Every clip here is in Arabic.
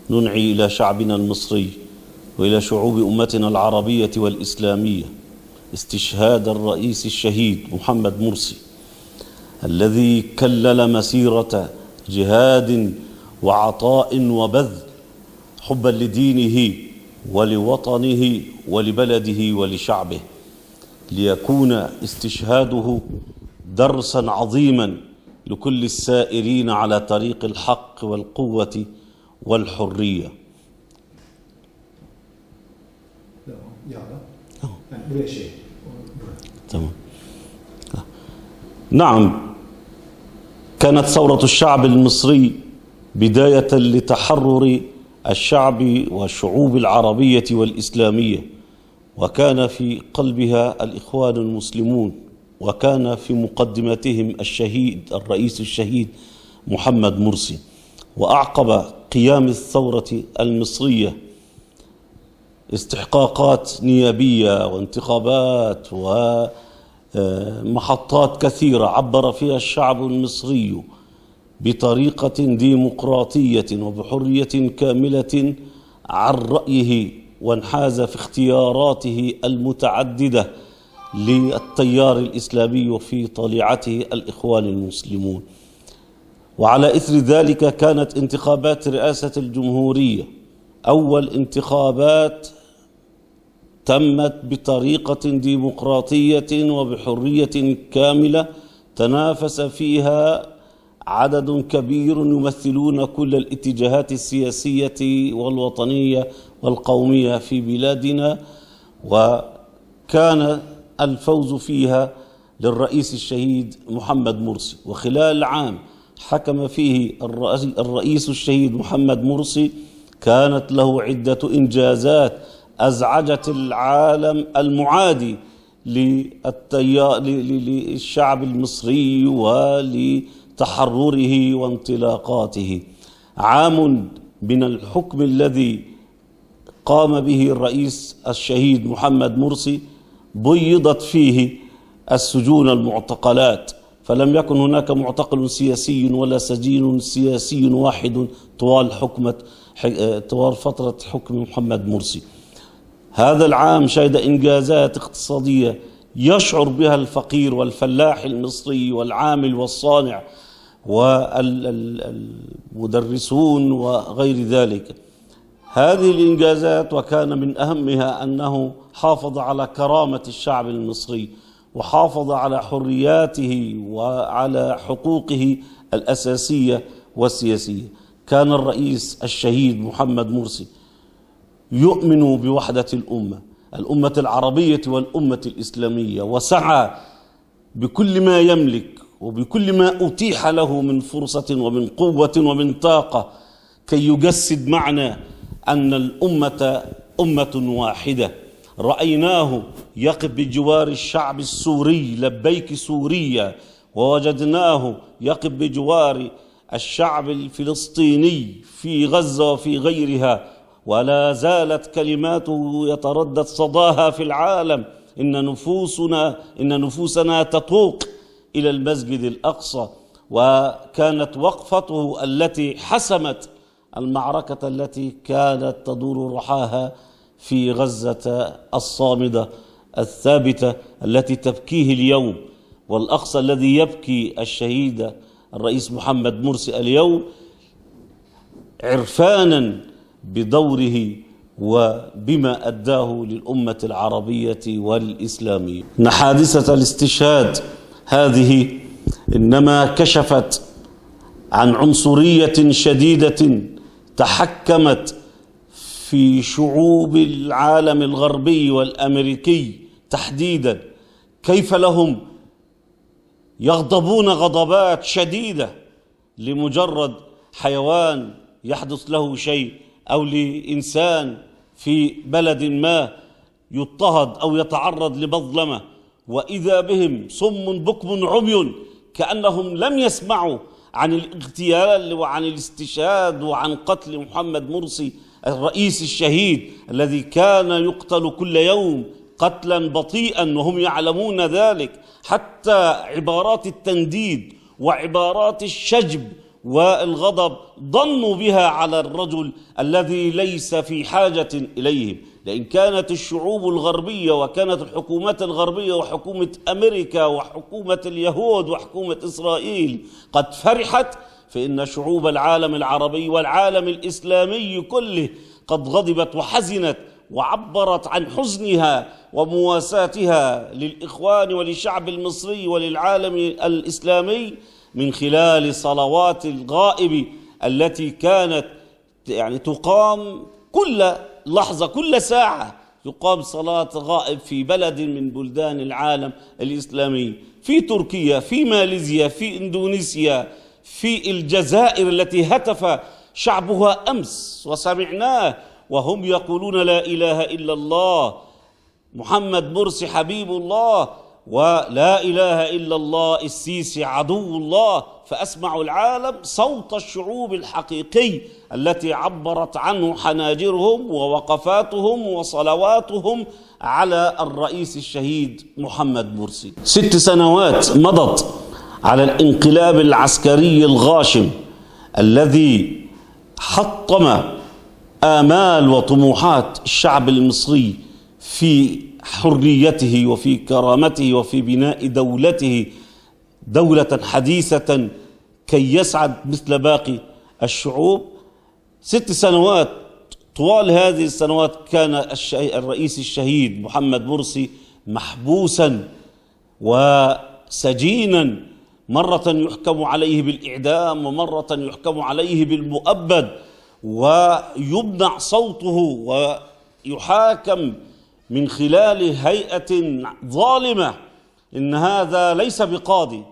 ننعي إلى شعبنا المصري وإلى شعوب أمتنا العربية والإسلامية استشهاد الرئيس الشهيد محمد مرسي، الذي كلل مسيرة جهاد وعطاء وبذل حبا لدينه ولوطنه ولبلده ولشعبه، ليكون استشهاده درسا عظيما لكل السائرين على طريق الحق والقوة والحرية. نعم، كانت ثورة الشعب المصري بداية لتحرر الشعب والشعوب العربية والإسلامية، وكان في قلبها الإخوان المسلمون، وكان في مقدمتهم الشهيد الرئيس الشهيد محمد مرسي. وأعقب قيام الثورة المصرية استحقاقات نيابية وانتخابات ومحطات كثيرة عبر فيها الشعب المصري بطريقة ديمقراطية وبحرية كاملة عن رأيه، وانحاز في اختياراته المتعددة للتيار الإسلامي وفي طليعته الإخوان المسلمون. وعلى إثر ذلك كانت انتخابات رئاسة الجمهورية أول انتخابات تمت بطريقة ديمقراطية وبحرية كاملة، تنافس فيها عدد كبير يمثلون كل الاتجاهات السياسية والوطنية والقومية في بلادنا، وكان الفوز فيها للرئيس الشهيد محمد مرسي. وخلال عام حكم فيه الرئيس الشهيد محمد مرسي كانت له عدة إنجازات أزعجت العالم المعادي للشعب المصري ولتحرره وانطلاقاته. عام من الحكم الذي قام به الرئيس الشهيد محمد مرسي بيضت فيه السجون المعتقلات، فلم يكن هناك معتقل سياسي ولا سجين سياسي واحد طوال فترة حكم محمد مرسي. هذا العام شهد إنجازات اقتصادية يشعر بها الفقير والفلاح المصري والعامل والصانع والمدرسون وغير ذلك. هذه الإنجازات وكان من أهمها أنه حافظ على كرامة الشعب المصري وحافظ على حرياته وعلى حقوقه الأساسية والسياسية. كان الرئيس الشهيد محمد مرسي يؤمن بوحدة الأمة العربية والأمة الإسلامية، وسعى بكل ما يملك وبكل ما أتيح له من فرصة ومن قوة ومن طاقة كي يجسد معنى أن الأمة أمة واحدة. رأيناه يقف بجوار الشعب السوري لبيك سوريا، ووجدناه يقف بجوار الشعب الفلسطيني في غزة وفي غيرها، ولا زالت كلماته يتردد صداها في العالم: إن نفوسنا تتوق إلى المسجد الأقصى. وكانت وقفته التي حسمت المعركة التي كانت تدور رحاها في غزة الصامدة الثابتة التي تبكيه اليوم، والأقصى الذي يبكي الشهيد الرئيس محمد مرسي اليوم، عرفانا بدوره وبما أداه للأمة العربية والإسلامية. إن حادثة الاستشهاد هذه إنما كشفت عن عنصرية شديدة تحكمت في شعوب العالم الغربي والأمريكي تحديدا، كيف لهم يغضبون غضبات شديدة لمجرد حيوان يحدث له شيء، أو لإنسان في بلد ما يضطهد أو يتعرض لمظلمة، وإذا بهم صم بكم عمي كأنهم لم يسمعوا عن الاغتيال وعن الاستشهاد وعن قتل محمد مرسي الرئيس الشهيد الذي كان يقتل كل يوم قتلا بطيئا وهم يعلمون ذلك. حتى عبارات التنديد وعبارات الشجب والغضب ضنوا بها على الرجل الذي ليس في حاجة إليهم. لأن كانت الشعوب الغربية وكانت الحكومات الغربية وحكومة أمريكا وحكومة اليهود وحكومة إسرائيل قد فرحت، فإن شعوب العالم العربي والعالم الإسلامي كله قد غضبت وحزنت وعبرت عن حزنها ومواساتها للإخوان وللشعب المصري وللعالم الإسلامي من خلال صلوات الغائب التي كانت تقام كل لحظة، كل ساعة يقام صلاة غائب في بلد من بلدان العالم الإسلامي، في تركيا، في ماليزيا، في إندونيسيا، في الجزائر التي هتف شعبها أمس وسمعناه وهم يقولون لا إله إلا الله، محمد مرسي حبيب الله، ولا إله إلا الله السيسي عدو الله. فأسمعوا العالم صوت الشعوب الحقيقي التي عبرت عنه حناجرهم ووقفاتهم وصلواتهم على الرئيس الشهيد محمد مرسي. 6 سنوات مضت على الانقلاب العسكري الغاشم الذي حطم آمال وطموحات الشعب المصري في حريته وفي كرامته وفي بناء دولته دولة حديثة كي يسعد مثل باقي الشعوب. 6 سنوات، طوال هذه السنوات كان الرئيس الشهيد محمد مرسي محبوسا وسجينا، مرة يحكم عليه بالإعدام ومرة يحكم عليه بالمؤبد ويمنع صوته ويحاكم من خلال هيئة ظالمة. إن هذا ليس بقاضي،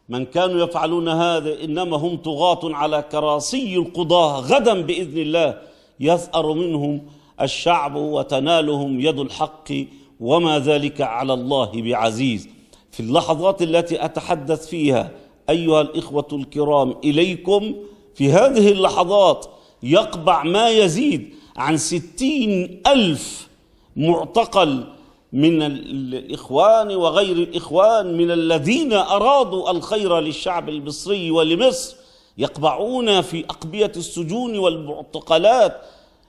من كانوا يفعلون هذا إنما هم طغاة على كراسي القضاة، غدا بإذن الله يثأر منهم الشعب وتنالهم يد الحق وما ذلك على الله بعزيز. في اللحظات التي أتحدث فيها أيها الإخوة الكرام إليكم، في هذه اللحظات يقبع ما يزيد عن 60,000 معتقل من الإخوان وغير الإخوان من الذين أرادوا الخير للشعب المصري ولمصر، يقبعون في أقبية السجون والمعتقلات،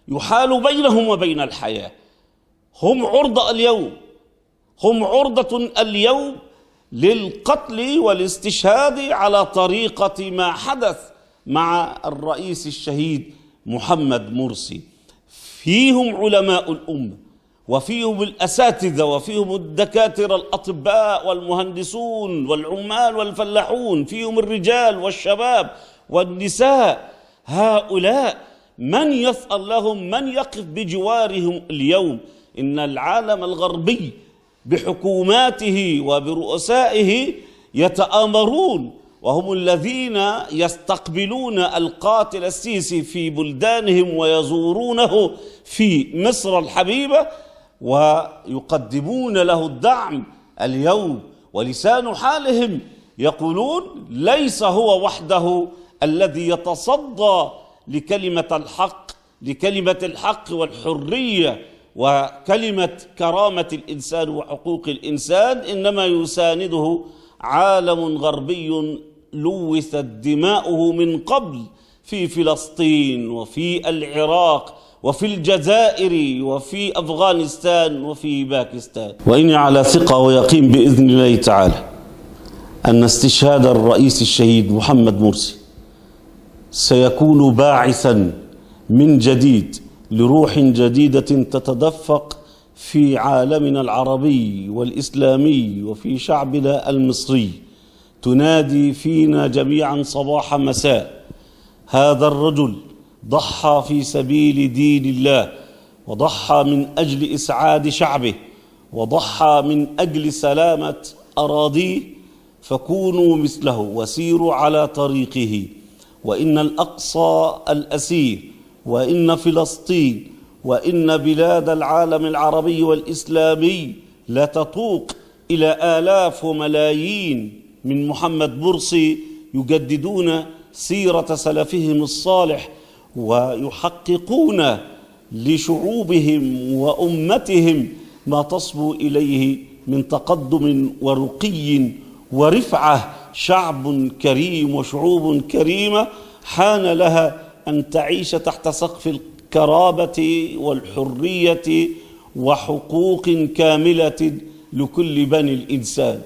يحال بينهم وبين الحياة. هم عرضة اليوم، هم عرضة اليوم للقتل والاستشهاد على طريقة ما حدث مع الرئيس الشهيد محمد مرسي. فيهم علماء الأمة وفيهم الأساتذة وفيهم الدكاترة الأطباء والمهندسون والعمال والفلاحون، فيهم الرجال والشباب والنساء. هؤلاء من يثأر لهم؟ من يقف بجوارهم اليوم؟ إن العالم الغربي بحكوماته وبرؤسائه يتآمرون، وهم الذين يستقبلون القاتل السيسي في بلدانهم ويزورونه في مصر الحبيبة ويقدمون له الدعم اليوم. ولسان حالهم يقولون ليس هو وحده الذي يتصدى لكلمة الحق، لكلمة الحق والحرية وكلمة كرامة الإنسان وحقوق الإنسان، إنما يسانده عالم غربي لوثت دماؤه من قبل في فلسطين وفي العراق وفي الجزائر وفي أفغانستان وفي باكستان. وإني على ثقة ويقين بإذن الله تعالى أن استشهاد الرئيس الشهيد محمد مرسي سيكون باعثا من جديد لروح جديدة تتدفق في عالمنا العربي والإسلامي وفي شعبنا المصري، تنادي فينا جميعا صباح مساء: هذا الرجل ضحى في سبيل دين الله، وضحى من أجل إسعاد شعبه، وضحى من أجل سلامة أراضيه، فكونوا مثله وسيروا على طريقه. وإن الأقصى الأسير، وإن فلسطين، وإن بلاد العالم العربي والإسلامي لا تطوق إلى آلاف وملايين من محمد مرسي يجددون سيرة سلفهم الصالح ويحققون لشعوبهم وأمتهم ما تصبو إليه من تقدم ورقي ورفعة. شعب كريم وشعوب كريمة، حان لها أن تعيش تحت سقف الكرامة والحرية وحقوق كاملة لكل بني الإنسان.